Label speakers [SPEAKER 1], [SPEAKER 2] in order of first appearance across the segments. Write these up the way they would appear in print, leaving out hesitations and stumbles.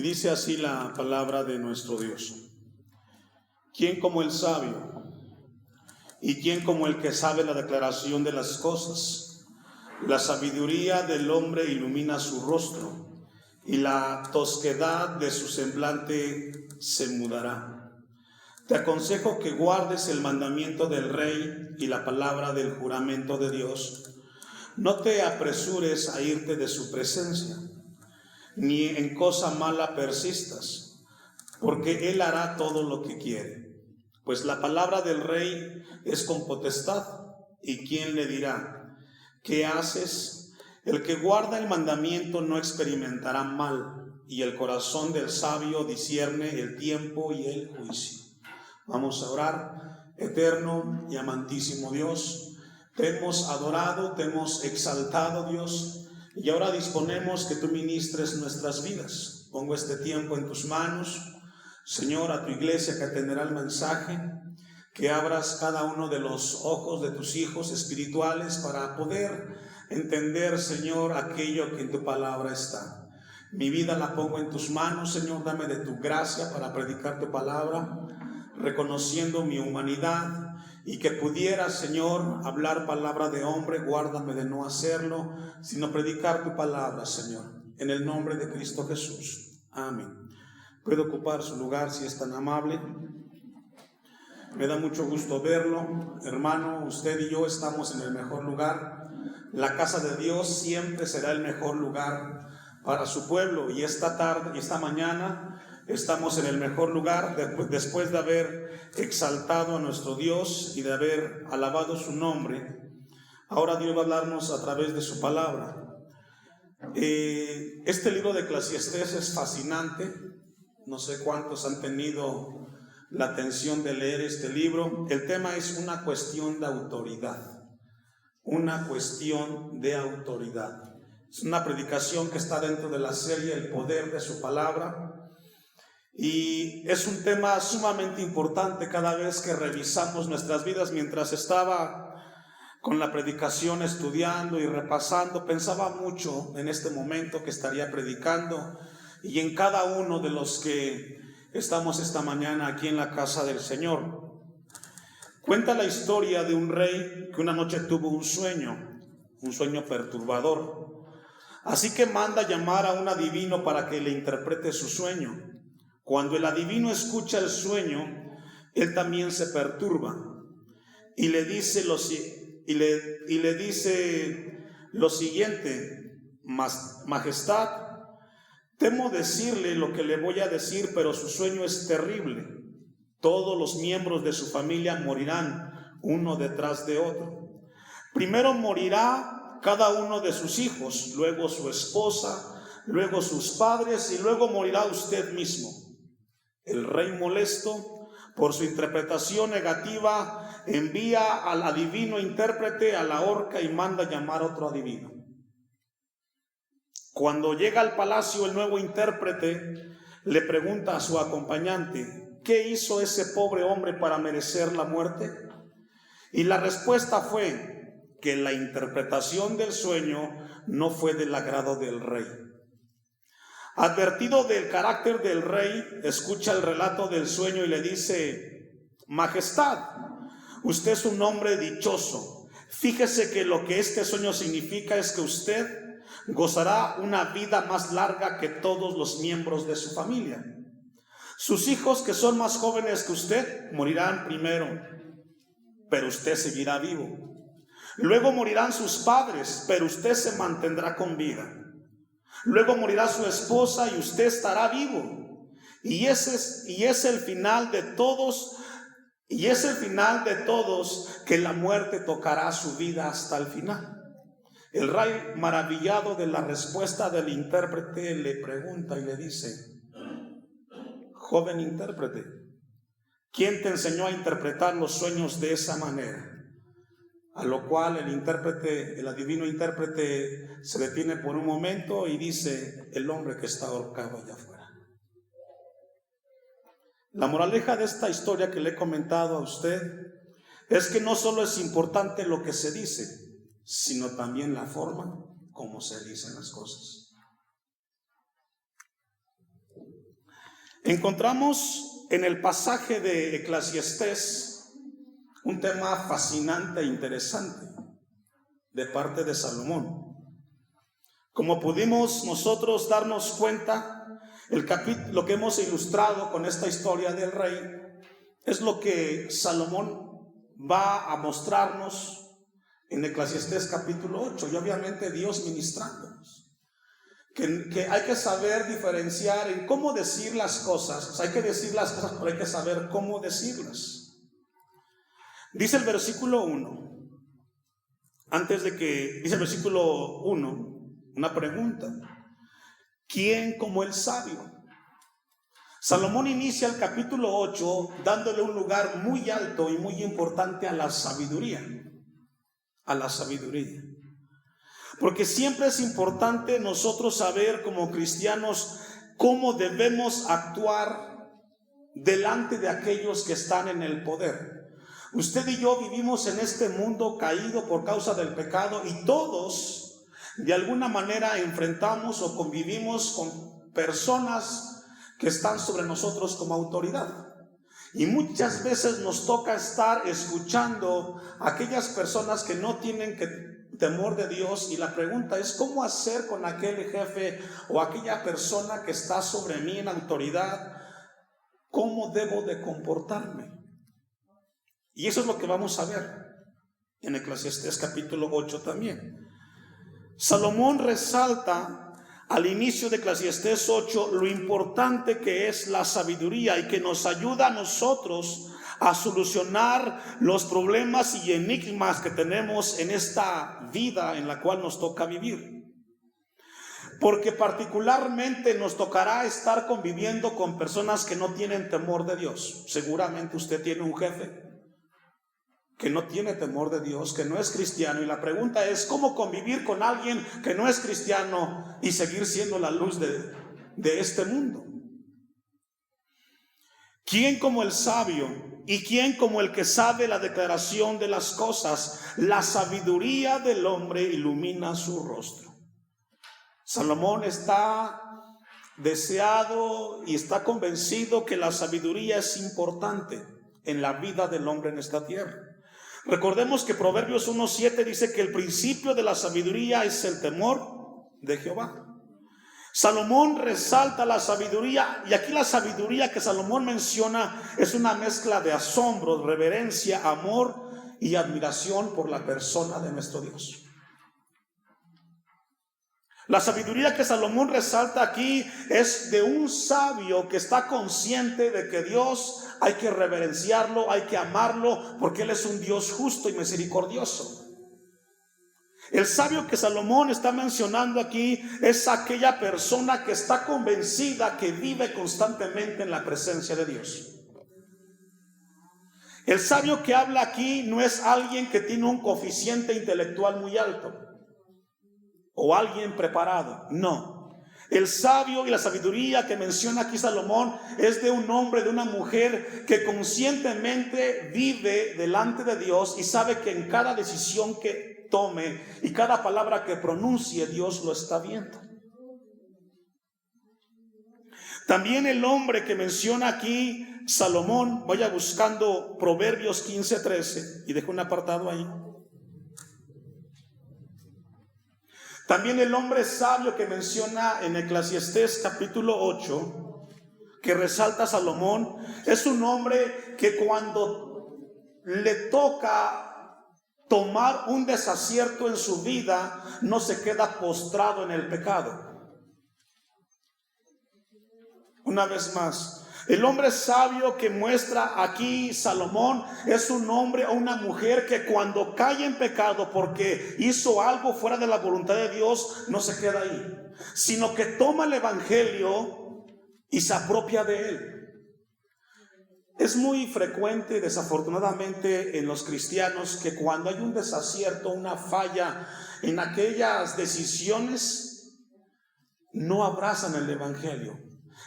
[SPEAKER 1] Y dice así la palabra de nuestro Dios: ¿Quién como el sabio? ¿Y quién como el que sabe la declaración de las cosas? La sabiduría del hombre ilumina su rostro, y la tosquedad de su semblante se mudará. Te aconsejo que guardes el mandamiento del rey y la palabra del juramento de Dios. No te apresures a irte de su presencia, ni en cosa mala persistas, porque él hará todo lo que quiere. Pues la palabra del rey es con potestad, ¿y quién le dirá: ¿qué haces? El que guarda el mandamiento no experimentará mal, y el corazón del sabio discierne el tiempo y el juicio. Vamos a orar. Eterno y amantísimo Dios, te hemos adorado, te hemos exaltado, Dios, y ahora disponemos que tú ministres nuestras vidas. Pongo este tiempo en tus manos, Señor, a tu iglesia que atenderá el mensaje, que abras cada uno de los ojos de tus hijos espirituales para poder entender, Señor, aquello que en tu palabra está. Mi vida la pongo en tus manos, Señor, dame de tu gracia para predicar tu palabra, reconociendo mi humanidad, y que pudiera, Señor, hablar palabra de hombre. Guárdame de no hacerlo, sino predicar tu palabra, Señor, en el nombre de Cristo Jesús. Amén. Puede ocupar su lugar si es tan amable. Me da mucho gusto verlo, hermano. Usted y yo estamos en el mejor lugar. La casa de Dios siempre será el mejor lugar para su pueblo, y esta tarde y esta mañana estamos en el mejor lugar después de haber exaltado a nuestro Dios y de haber alabado su nombre. Ahora Dios va a hablarnos a través de su palabra. Este libro de Eclesiastés es fascinante. No sé cuántos han tenido la atención de leer este libro. El tema es una cuestión de autoridad. Una cuestión de autoridad. Es una predicación que está dentro de la serie El Poder de su Palabra. Y es un tema sumamente importante cada vez que revisamos nuestras vidas. Mientras estaba con la predicación estudiando y repasando, pensaba mucho en este momento que estaría predicando y en cada uno de los que estamos esta mañana aquí en la casa del Señor. Cuenta la historia de un rey que una noche tuvo un sueño perturbador. Así que manda llamar a un adivino para que le interprete su sueño. Cuando el adivino escucha el sueño, él también se perturba y le dice lo siguiente: Majestad, temo decirle lo que le voy a decir, pero su sueño es terrible. Todos los miembros de su familia morirán uno detrás de otro. Primero morirá cada uno de sus hijos, luego su esposa, luego sus padres, y luego morirá usted mismo. El rey, molesto por su interpretación negativa, envía al adivino intérprete a la horca y manda llamar a otro adivino. Cuando llega al palacio, el nuevo intérprete le pregunta a su acompañante: ¿qué hizo ese pobre hombre para merecer la muerte? Y la respuesta fue que la interpretación del sueño no fue del agrado del rey. Advertido del carácter del rey, escucha el relato del sueño y le dice: Majestad, usted es un hombre dichoso. Fíjese que lo que este sueño significa es que usted gozará una vida más larga que todos los miembros de su familia. Sus hijos, que son más jóvenes que usted, morirán primero, pero usted seguirá vivo. Luego morirán sus padres, pero usted se mantendrá con vida. Luego morirá su esposa y usted estará vivo. Y es el final de todos, que la muerte tocará su vida hasta el final. El rey, maravillado de la respuesta del intérprete, le pregunta y le dice: Joven intérprete, ¿quién te enseñó a interpretar los sueños de esa manera? A lo cual el adivino intérprete se detiene por un momento y dice: el hombre que está ahorcado allá afuera. La moraleja de esta historia que le he comentado a usted es que no solo es importante lo que se dice, sino también la forma como se dicen las cosas. Encontramos en el pasaje de Eclesiastés un tema fascinante e interesante de parte de Salomón. Como pudimos nosotros darnos cuenta, lo que hemos ilustrado con esta historia del rey es lo que Salomón va a mostrarnos en Eclesiastés capítulo 8, y obviamente Dios ministrándonos. Que hay que saber diferenciar en cómo decir las cosas. O sea, hay que decir las cosas, pero hay que saber cómo decirlas. Dice el versículo 1, dice el versículo 1, una pregunta: ¿quién como el sabio? Salomón inicia el capítulo 8 dándole un lugar muy alto y muy importante a la sabiduría. A la sabiduría. Porque siempre es importante nosotros saber como cristianos cómo debemos actuar delante de aquellos que están en el poder. Usted y yo vivimos en este mundo caído por causa del pecado, y todos de alguna manera enfrentamos o convivimos con personas que están sobre nosotros como autoridad. Y muchas veces nos toca estar escuchando a aquellas personas que no tienen temor de Dios, y la pregunta es: ¿cómo hacer con aquel jefe o aquella persona que está sobre mí en autoridad? ¿Cómo debo de comportarme? Y eso es lo que vamos a ver en Eclesiastés capítulo 8 también. Salomón resalta al inicio de Eclesiastés 8 lo importante que es la sabiduría, y que nos ayuda a nosotros a solucionar los problemas y enigmas que tenemos en esta vida en la cual nos toca vivir. Porque particularmente nos tocará estar conviviendo con personas que no tienen temor de Dios. Seguramente usted tiene un jefe que no tiene temor de Dios, que no es cristiano, y la pregunta es: ¿cómo convivir con alguien que no es cristiano y seguir siendo la luz de este mundo? ¿Quién como el sabio? ¿Y quién como el que sabe la declaración de las cosas? La sabiduría del hombre ilumina su rostro. Salomón está deseado y está convencido que la sabiduría es importante en la vida del hombre en esta tierra. Recordemos que Proverbios 1:7 dice que el principio de la sabiduría es el temor de Jehová. Salomón resalta la sabiduría, y aquí la sabiduría que Salomón menciona es una mezcla de asombro, reverencia, amor y admiración por la persona de nuestro Dios. La sabiduría que Salomón resalta aquí es de un sabio que está consciente de que Dios hay que reverenciarlo, hay que amarlo, porque Él es un Dios justo y misericordioso. El sabio que Salomón está mencionando aquí es aquella persona que está convencida que vive constantemente en la presencia de Dios. El sabio que habla aquí no es alguien que tiene un coeficiente intelectual muy alto o alguien preparado, no. El sabio y la sabiduría que menciona aquí Salomón es de un hombre, de una mujer que conscientemente vive delante de Dios y sabe que en cada decisión que tome y cada palabra que pronuncie, Dios lo está viendo. También el hombre que menciona aquí Salomón, vaya buscando Proverbios 15:13 y dejo un apartado ahí. También el hombre sabio que menciona en Eclesiastés capítulo 8, que resalta Salomón, es un hombre que cuando le toca tomar un desacierto en su vida, no se queda postrado en el pecado. Una vez más, el hombre sabio que muestra aquí Salomón es un hombre o una mujer que cuando cae en pecado porque hizo algo fuera de la voluntad de Dios, no se queda ahí, sino que toma el evangelio y se apropia de él. Es muy frecuente, desafortunadamente, en los cristianos que cuando hay un desacierto, una falla en aquellas decisiones, no abrazan el evangelio.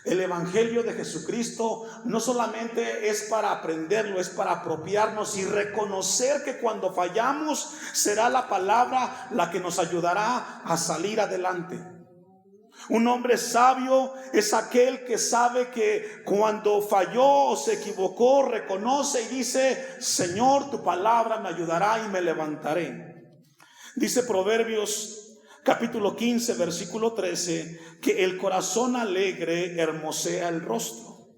[SPEAKER 1] El evangelio de Jesucristo no solamente es para aprenderlo, es para apropiarnos y reconocer que cuando fallamos será la palabra la que nos ayudará a salir adelante. Un hombre sabio es aquel que sabe que cuando falló o se equivocó, reconoce y dice: Señor, tu palabra me ayudará y me levantaré. Dice Proverbios capítulo 15, versículo 13, que el corazón alegre hermosea el rostro.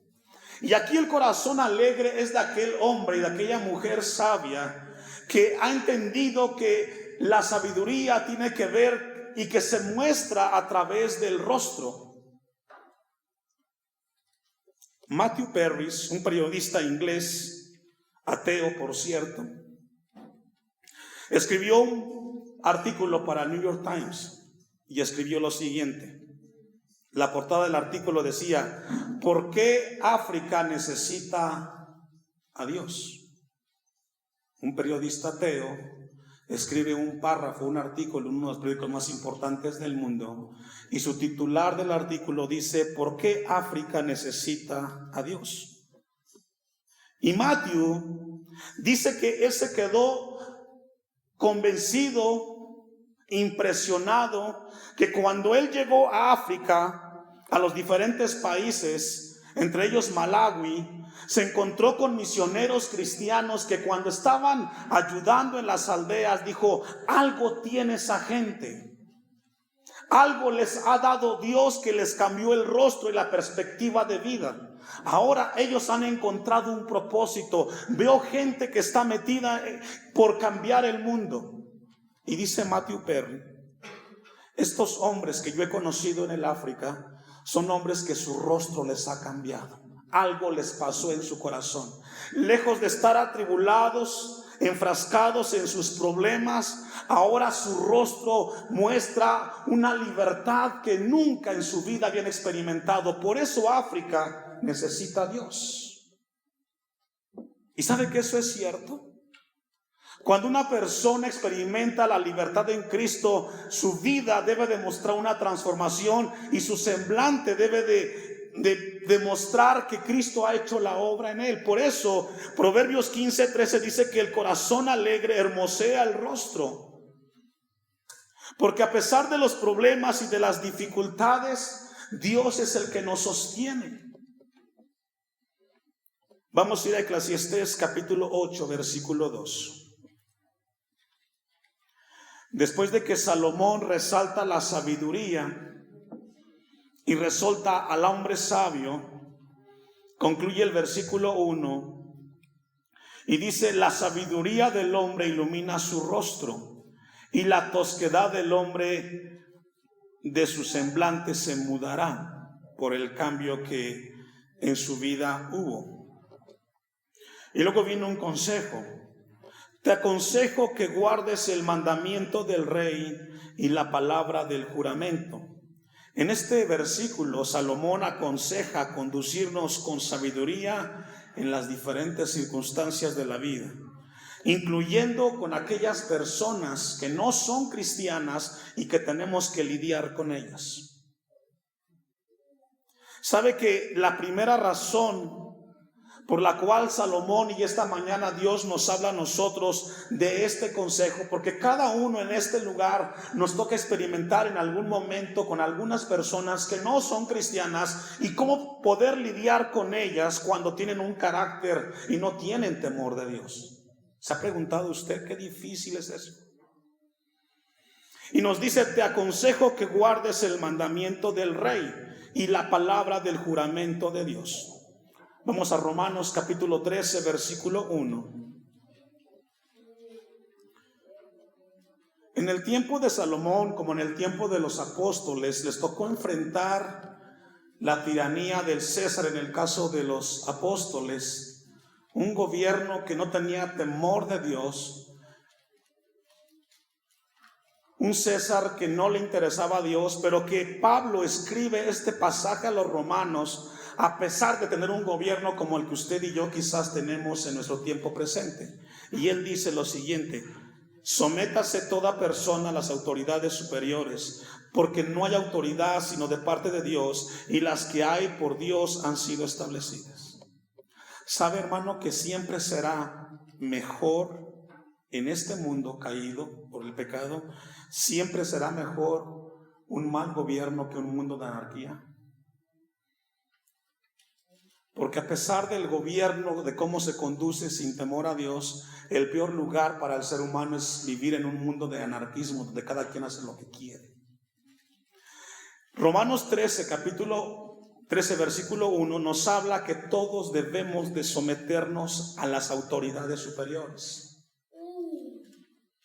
[SPEAKER 1] Y aquí el corazón alegre es de aquel hombre y de aquella mujer sabia que ha entendido que la sabiduría tiene que ver y que se muestra a través del rostro. Matthew Parris, un periodista inglés, ateo por cierto, escribió un artículo para el New York Times y escribió lo siguiente. La portada del artículo decía: ¿por qué África necesita a Dios? Un periodista ateo escribe un párrafo, un artículo en uno de los periódicos más importantes del mundo, y su titular del artículo dice: ¿por qué África necesita a Dios? Y Matthew dice que él se quedó convencido, impresionado, que cuando él llegó a África, a los diferentes países, entre ellos Malawi, se encontró con misioneros cristianos que cuando estaban ayudando en las aldeas, dijo: algo tiene esa gente, algo les ha dado Dios que les cambió el rostro y la perspectiva de vida. Ahora ellos han encontrado un propósito. Veo gente que está metida por cambiar el mundo. Y dice Matthew Perry: estos hombres que yo he conocido en el África son hombres que su rostro les ha cambiado. Algo les pasó en su corazón. Lejos de estar atribulados, enfrascados en sus problemas, ahora su rostro muestra una libertad que nunca en su vida habían experimentado. Por eso África necesita a Dios. ¿Y sabe que eso es cierto? Cuando una persona experimenta la libertad en Cristo, su vida debe demostrar una transformación y su semblante debe de demostrar que Cristo ha hecho la obra en él. Por eso Proverbios 15:13 dice que el corazón alegre hermosea el rostro. Porque a pesar de los problemas y de las dificultades, Dios es el que nos sostiene. Vamos a ir a Eclesiastés capítulo 8, versículo 2. Después de que Salomón resalta la sabiduría y resalta al hombre sabio, concluye el versículo 1 y dice: la sabiduría del hombre ilumina su rostro, y la tosquedad del hombre de su semblante se mudará por el cambio que en su vida hubo. Y luego viene un consejo: te aconsejo que guardes el mandamiento del rey y la palabra del juramento. En este versículo, Salomón aconseja conducirnos con sabiduría en las diferentes circunstancias de la vida, incluyendo con aquellas personas que no son cristianas y que tenemos que lidiar con ellas. ¿Sabe que la primera razón por la cual Salomón y esta mañana Dios nos habla a nosotros de este consejo? Porque cada uno en este lugar nos toca experimentar en algún momento con algunas personas que no son cristianas y cómo poder lidiar con ellas cuando tienen un carácter y no tienen temor de Dios. ¿Se ha preguntado usted qué difícil es eso? Y nos dice: te aconsejo que guardes el mandamiento del rey y la palabra del juramento de Dios. Vamos a Romanos capítulo 13, versículo 1. En el tiempo de Salomón, como en el tiempo de los apóstoles, les tocó enfrentar la tiranía del César. En el caso de los apóstoles, un gobierno que no tenía temor de Dios, un César que no le interesaba a Dios, pero que Pablo escribe este pasaje a los romanos a pesar de tener un gobierno como el que usted y yo quizás tenemos en nuestro tiempo presente. Y él dice lo siguiente: sométase toda persona a las autoridades superiores, porque no hay autoridad sino de parte de Dios, y las que hay por Dios han sido establecidas. ¿Sabe, hermano, que siempre será mejor en este mundo caído por el pecado? Siempre será mejor un mal gobierno que un mundo de anarquía? Porque a pesar del gobierno, de cómo se conduce sin temor a Dios, el peor lugar para el ser humano es vivir en un mundo de anarquismo, donde cada quien hace lo que quiere. Romanos 13, capítulo 13, versículo 1, nos habla que todos debemos de someternos a las autoridades superiores.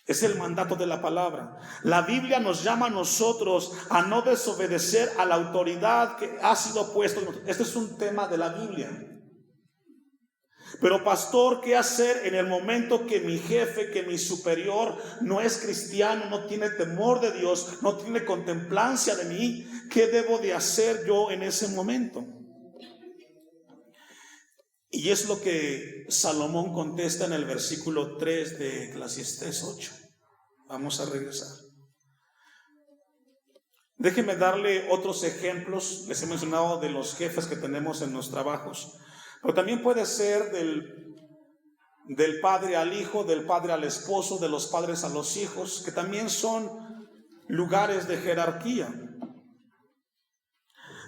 [SPEAKER 1] Es el mandato de la palabra. La Biblia nos llama a nosotros a no desobedecer a la autoridad que ha sido puesta. Este es un tema de la Biblia. Pero pastor, ¿qué hacer en el momento que mi jefe, que mi superior no es cristiano, no tiene temor de Dios, no tiene contemplancia de mí? ¿Qué debo de hacer yo en ese momento? Y es lo que Salomón contesta en el versículo 3 de Eclesiastés 8. Vamos a regresar. Déjenme darle otros ejemplos. Les he mencionado de los jefes que tenemos en los trabajos, pero también puede ser del padre al hijo, del padre al esposo, de los padres a los hijos, que también son lugares de jerarquía.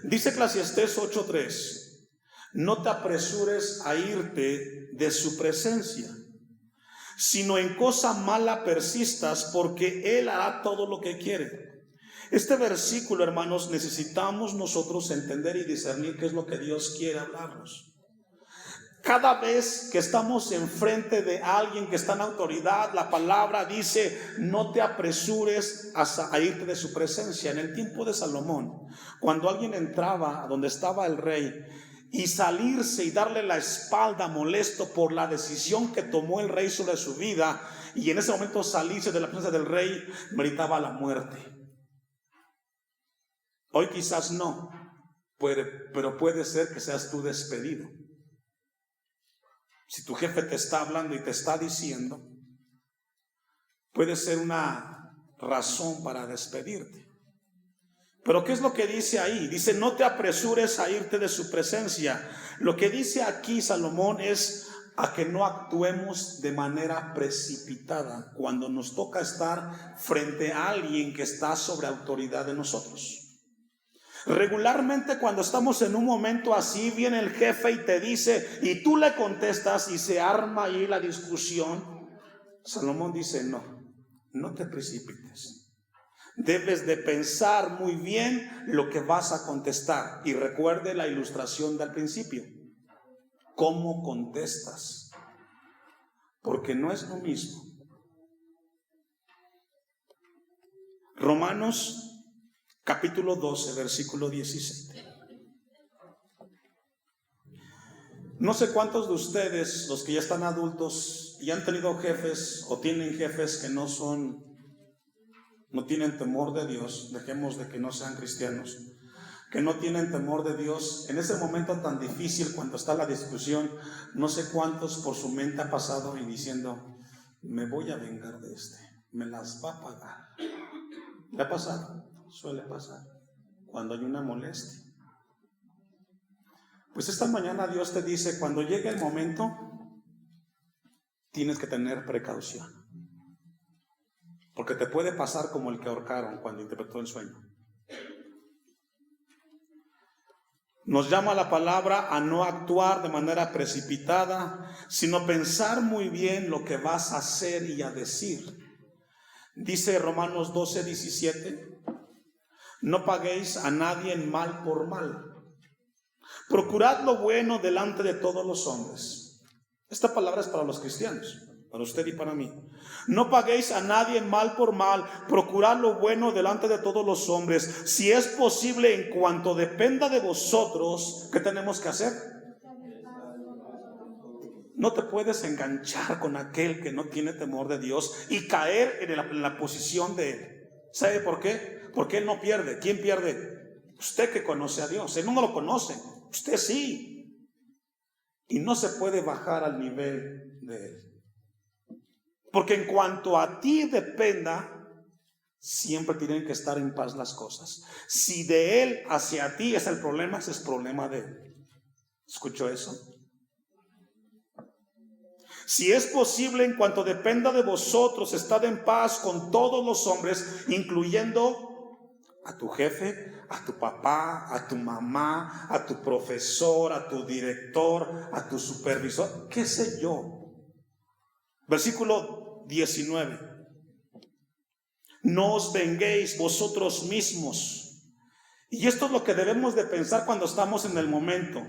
[SPEAKER 1] Dice Eclesiastés 8:3: no te apresures a irte de su presencia, sino en cosa mala persistas, porque Él hará todo lo que quiere. Este versículo, hermanos, necesitamos nosotros entender y discernir qué es lo que Dios quiere hablarnos. Cada vez que estamos enfrente de alguien que está en autoridad, la palabra dice: no te apresures a irte de su presencia. En el tiempo de Salomón, cuando alguien entraba a donde estaba el rey y salirse y darle la espalda molesto por la decisión que tomó el rey sobre su vida, y en ese momento salirse de la presencia del rey, meritaba la muerte. Hoy quizás no, pero puede ser que seas tú despedido. Si tu jefe te está hablando y te está diciendo, puede ser una razón para despedirte. Pero ¿qué es lo que dice ahí? Dice: no te apresures a irte de su presencia. Lo que dice aquí Salomón es a que no actuemos de manera precipitada cuando nos toca estar frente a alguien que está sobre autoridad de nosotros. Regularmente cuando estamos en un momento así, viene el jefe y te dice, y tú le contestas y se arma ahí la discusión. Salomón dice: no te precipites. Debes de pensar muy bien lo que vas a contestar. Y recuerde la ilustración del principio. ¿Cómo contestas? Porque no es lo mismo. Romanos capítulo 12, versículo 17. No sé cuántos de ustedes, los que ya están adultos y han tenido jefes o tienen jefes que no tienen temor de Dios, dejemos de que no sean cristianos, que no tienen temor de Dios. En ese momento tan difícil, cuando está la discusión, no sé cuántos por su mente ha pasado y diciendo: me voy a vengar de me las va a pagar. ¿Le ha pasado? Suele pasar cuando hay una molestia. Pues esta mañana Dios te dice: cuando llegue el momento, tienes que tener precaución, porque te puede pasar como el que ahorcaron cuando interpretó el sueño. Nos llama la palabra a no actuar de manera precipitada, sino pensar muy bien lo que vas a hacer y a decir. Dice Romanos 12, 17: no paguéis a nadie mal por mal. Procurad lo bueno delante de todos los hombres. Esta palabra es para los cristianos, para usted y para mí. No paguéis a nadie mal por mal. Procurad lo bueno delante de todos los hombres. Si es posible, en cuanto dependa de vosotros, ¿qué tenemos que hacer? No te puedes enganchar con aquel que no tiene temor de Dios y caer en la posición de él. ¿Sabe por qué? Porque él no pierde. ¿Quién pierde? Usted, que conoce a Dios. Él no lo conoce, usted sí. Y no se puede bajar al nivel de él. Porque en cuanto a ti dependa, siempre tienen que estar en paz las cosas. Si de él hacia ti es el problema, ese es problema de él. ¿Escuchó eso? Si es posible, en cuanto dependa de vosotros, estad en paz con todos los hombres, incluyendo a tu jefe, a tu papá, a tu mamá, a tu profesor, a tu director, a tu supervisor, qué sé yo. Versículo 19. No os venguéis vosotros mismos. Y esto es lo que debemos de pensar cuando estamos en el momento,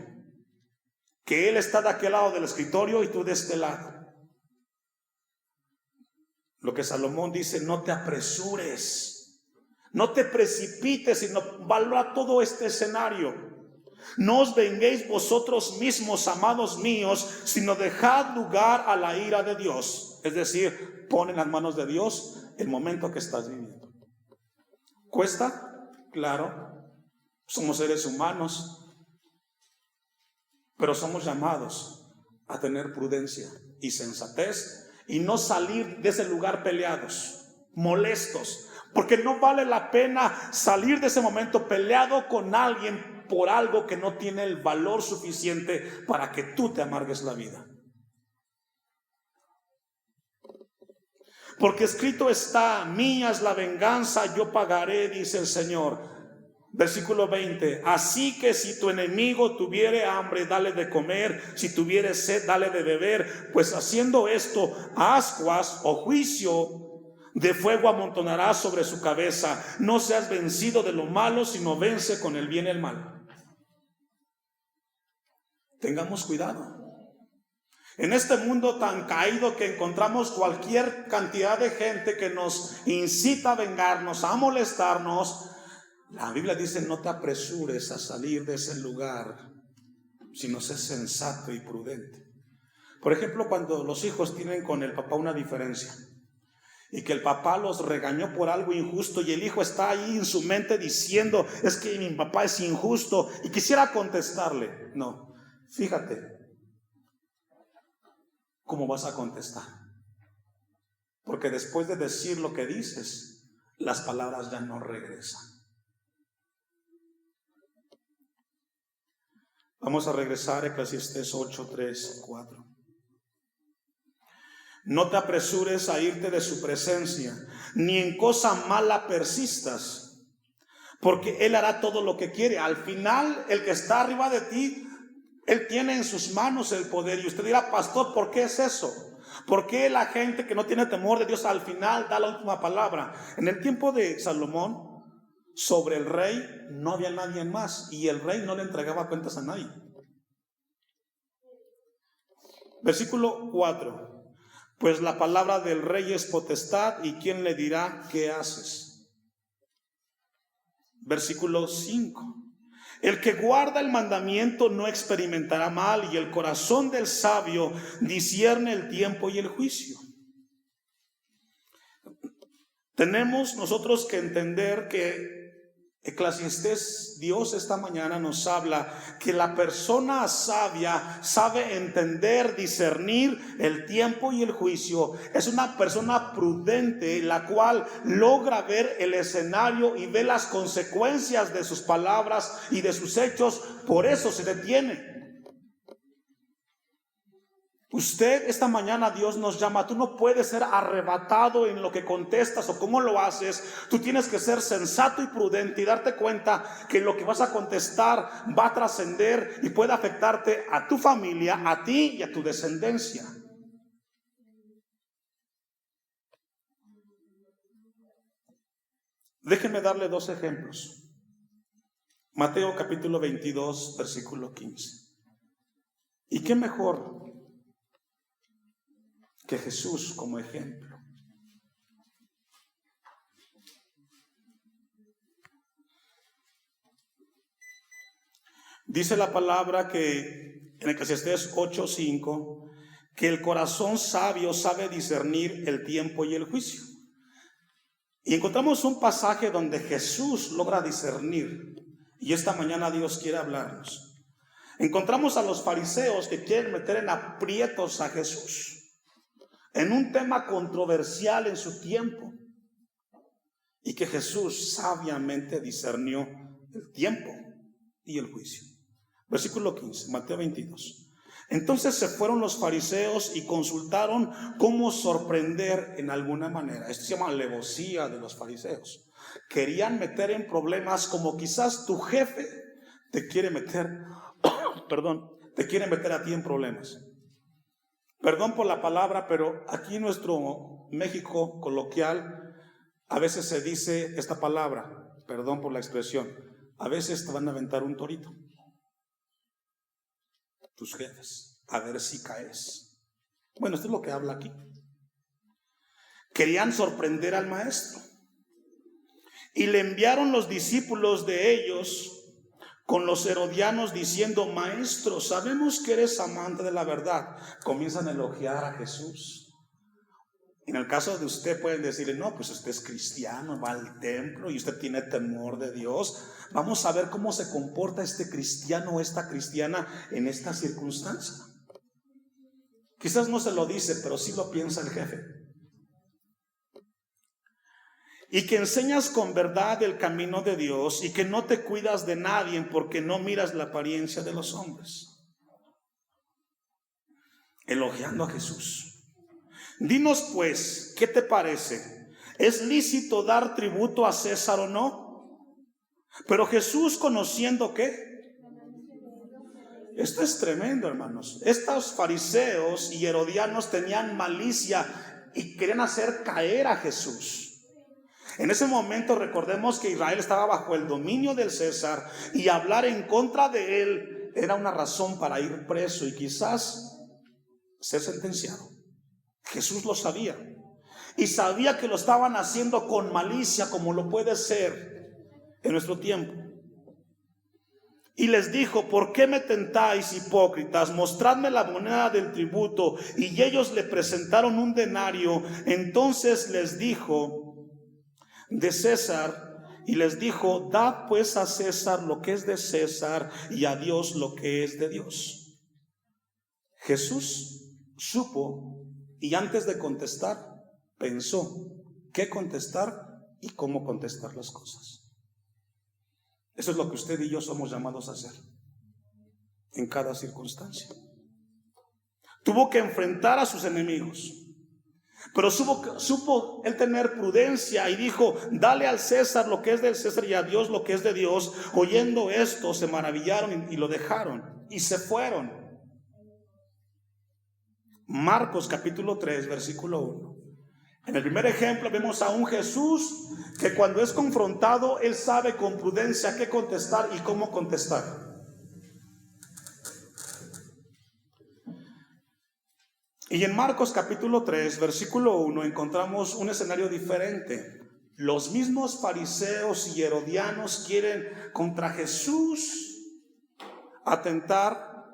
[SPEAKER 1] que Él está de aquel lado del escritorio y tú de este lado. Lo que Salomón dice, no te apresures, no te precipites, sino valora todo este escenario. No os venguéis vosotros mismos, amados míos, sino dejad lugar a la ira de Dios. Es decir, pon en las manos de Dios el momento que estás viviendo. ¿Cuesta? Claro, somos seres humanos, pero somos llamados a tener prudencia y sensatez y no salir de ese lugar peleados, molestos, porque no vale la pena salir de ese momento peleado con alguien por algo que no tiene el valor suficiente para que tú te amargues la vida. Porque escrito está, mía es la venganza, yo pagaré, dice el Señor. Versículo 20, así que si tu enemigo tuviere hambre, dale de comer, si tuviere sed, dale de beber, pues haciendo esto, ascuas o juicio de fuego amontonarás sobre su cabeza. No seas vencido de lo malo, sino vence con el bien el mal. Tengamos cuidado. En este mundo tan caído que encontramos cualquier cantidad de gente que nos incita a vengarnos, a molestarnos, la Biblia dice, no te apresures a salir de ese lugar, sino sé sensato y prudente. Por ejemplo, cuando los hijos tienen con el papá una diferencia y que el papá los regañó por algo injusto y el hijo está ahí en su mente diciendo, es que mi papá es injusto, y quisiera contestarle. No, fíjate cómo vas a contestar, porque después de decir lo que dices, las palabras ya no regresan. Vamos a regresar a Eclesiastés 8, 3, 4. No te apresures a irte de su presencia, ni en cosa mala persistas, porque Él hará todo lo que quiere. Al final, el que está arriba de ti, Él tiene en sus manos el poder. Y usted dirá, pastor, ¿por qué es eso? ¿Por qué la gente que no tiene temor de Dios al final da la última palabra? En el tiempo de Salomón, sobre el rey no había nadie más, y el rey no le entregaba cuentas a nadie. Versículo 4. Pues la palabra del rey es potestad, y ¿quién le dirá qué haces? Versículo 5. El que guarda el mandamiento no experimentará mal, y el corazón del sabio discierne el tiempo y el juicio. Tenemos nosotros que entender que Eclesiastés, Dios esta mañana nos habla que la persona sabia sabe entender, discernir el tiempo y el juicio. Es una persona prudente, la cual logra ver el escenario y ve las consecuencias de sus palabras y de sus hechos. Por eso se detiene. Usted esta mañana, Dios nos llama. Tú no puedes ser arrebatado en lo que contestas o cómo lo haces. Tú tienes que ser sensato y prudente y darte cuenta que lo que vas a contestar va a trascender y puede afectarte a tu familia, a ti y a tu descendencia. Déjenme darle dos ejemplos. Mateo capítulo 22, versículo 15. ¿Y qué mejor que Jesús como ejemplo? Dice la palabra que en Eclesiastés 8:5 que el corazón sabio sabe discernir el tiempo y el juicio. Y encontramos un pasaje donde Jesús logra discernir, y esta mañana Dios quiere hablarnos. Encontramos a los fariseos que quieren meter en aprietos a Jesús en un tema controversial en su tiempo, y que Jesús sabiamente discernió el tiempo y el juicio. Versículo 15, Mateo 22. Entonces se fueron los fariseos y consultaron cómo sorprender en alguna manera. Esto se llama alevosía de los fariseos. querían meter en problemas como quizás tu jefe te quiere meter, te quiere meter a ti en problemas. Perdón por la palabra, pero aquí en nuestro México coloquial a veces se dice esta palabra, perdón por la expresión, a veces te van a aventar un torito, tus jefes, a ver si caes. Bueno, esto es lo que habla aquí. Querían sorprender al maestro y le enviaron los discípulos de ellos con los herodianos diciendo: maestro, sabemos que eres amante de la verdad. Comienzan a elogiar a Jesús. En el caso de usted pueden decirle: no, pues usted es cristiano, va al templo y usted tiene temor de Dios. Vamos a ver cómo se comporta este cristiano o esta cristiana en esta circunstancia. Quizás no se lo dice, pero sí lo piensa el jefe. Y que enseñas con verdad el camino de Dios y que no te cuidas de nadie porque no miras la apariencia de los hombres. Elogiando a Jesús. Dinos pues, ¿qué te parece? ¿Es lícito dar tributo a César o no? Pero Jesús, conociendo ¿qué? Esto es tremendo, hermanos. Estos fariseos y herodianos tenían malicia y querían hacer caer a Jesús. En ese momento recordemos que Israel estaba bajo el dominio del César y hablar en contra de él era una razón para ir preso y quizás ser sentenciado. Jesús lo sabía y sabía que lo estaban haciendo con malicia, como lo puede ser en nuestro tiempo. Y les dijo: ¿por qué me tentáis, hipócritas? Mostradme la moneda del tributo. Y ellos le presentaron un denario. Entonces les dijo: de César. Y les dijo: dad pues a César lo que es de César y a Dios lo que es de Dios. Jesús supo y antes de contestar pensó qué contestar y cómo contestar las cosas. Eso es lo que usted y yo somos llamados a hacer en cada circunstancia. Tuvo que enfrentar a sus enemigos, pero supo él tener prudencia y dijo: dale al César lo que es del César y a Dios lo que es de Dios. Oyendo esto se maravillaron y lo dejaron y se fueron. Marcos capítulo 3 versículo 1. En el primer ejemplo vemos a un Jesús que cuando es confrontado él sabe con prudencia qué contestar y cómo contestar. Y en Marcos capítulo 3, versículo 1, encontramos un escenario diferente. Los mismos fariseos y herodianos quieren contra Jesús atentar,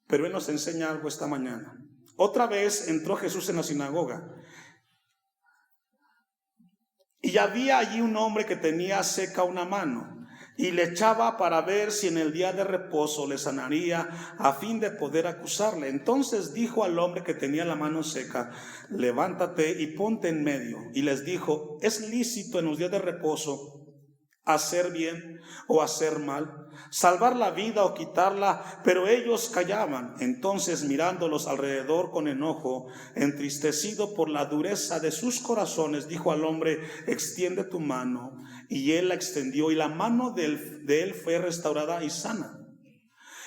[SPEAKER 1] pero Él nos enseña algo esta mañana. Otra vez entró Jesús en la sinagoga. Y había allí un hombre que tenía seca una mano. Y le echaba para ver si en el día de reposo le sanaría, a fin de poder acusarle. Entonces dijo al hombre que tenía la mano seca: levántate y ponte en medio. Y les dijo: ¿es lícito en los días de reposo hacer bien o hacer mal, salvar la vida o quitarla? Pero ellos callaban. Entonces, mirándolos alrededor con enojo, entristecido por la dureza de sus corazones, dijo al hombre: extiende tu mano. Y él la extendió, y la mano de él fue restaurada y sana.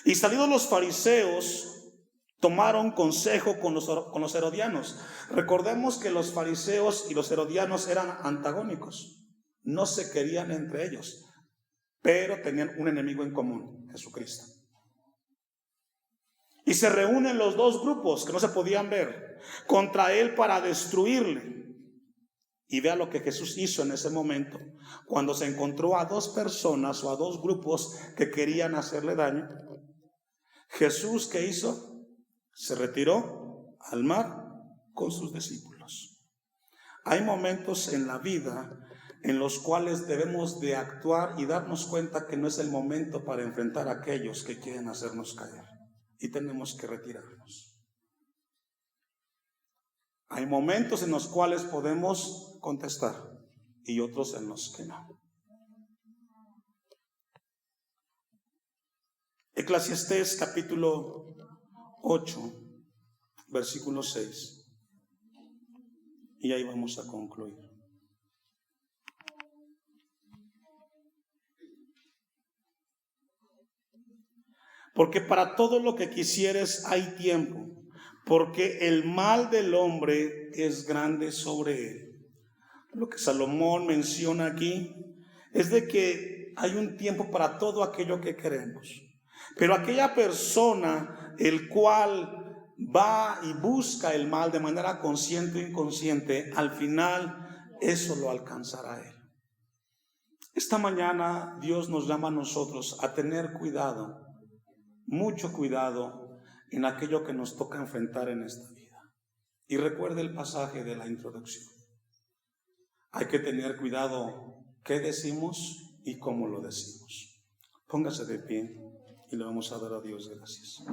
[SPEAKER 1] Y salidos los fariseos, tomaron consejo con los herodianos. Recordemos que los fariseos y los herodianos eran antagónicos, no se querían entre ellos, pero tenían un enemigo en común: Jesucristo. Y se reúnen los dos grupos que no se podían ver contra él para destruirle. Y vea lo que Jesús hizo en ese momento, cuando se encontró a dos personas o a dos grupos que querían hacerle daño. Jesús, ¿qué hizo? Se retiró al mar con sus discípulos. Hay momentos en la vida en los cuales debemos de actuar y darnos cuenta que no es el momento para enfrentar a aquellos que quieren hacernos caer, y tenemos que retirarnos. Hay momentos en los cuales podemos contestar y otros en los que no. Eclesiastés capítulo 8, versículo 6. Y ahí vamos a concluir. Porque para todo lo que quisieres hay tiempo, porque el mal del hombre es grande sobre él. Lo que Salomón menciona aquí es de que hay un tiempo para todo aquello que queremos. Pero aquella persona el cual va y busca el mal de manera consciente o inconsciente, al final eso lo alcanzará a él. Esta mañana Dios nos llama a nosotros a tener cuidado, mucho cuidado en aquello que nos toca enfrentar en esta vida. Y recuerde el pasaje de la introducción. Hay que tener cuidado qué decimos y cómo lo decimos. Póngase de pie y le vamos a dar a Dios gracias.